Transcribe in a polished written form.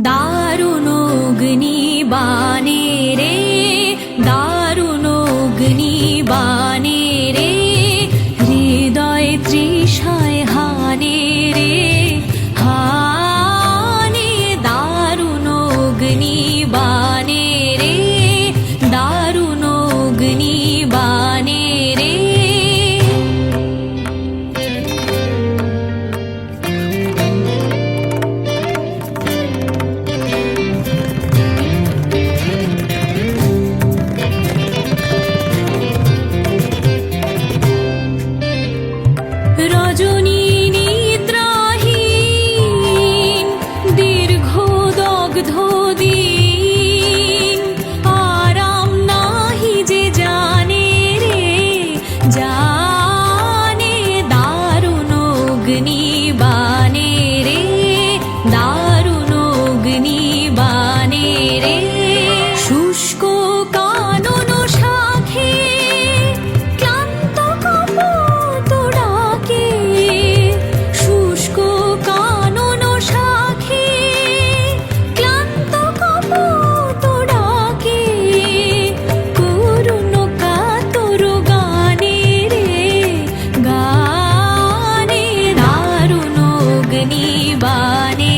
দারুণ অগ্নিবাণে রে, দারুণ অগ্নিবাণে রে, হৃদয় তৃষায় হানে রে, হানে দারুণ অগ্নিবাণে রে, দারুণ অগ্নিবাণে রে। রজনী নিদ্রাহীন দীর্ঘ দগ্ধ দিন, আরাম নাহি যে জানে রে, জানে দারুণ অগ্নিবাণে রে, দারুণ অগ্নিবাণে রে। শুষ্ক কানন শাখে ক্লান্ত কপোত ডাকে, শুষ্ক কানন শাখে ক্লান্ত কপোত ডাকে, করুণ কাতর গানে রে, গানে দারুণ অগ্নিবাণে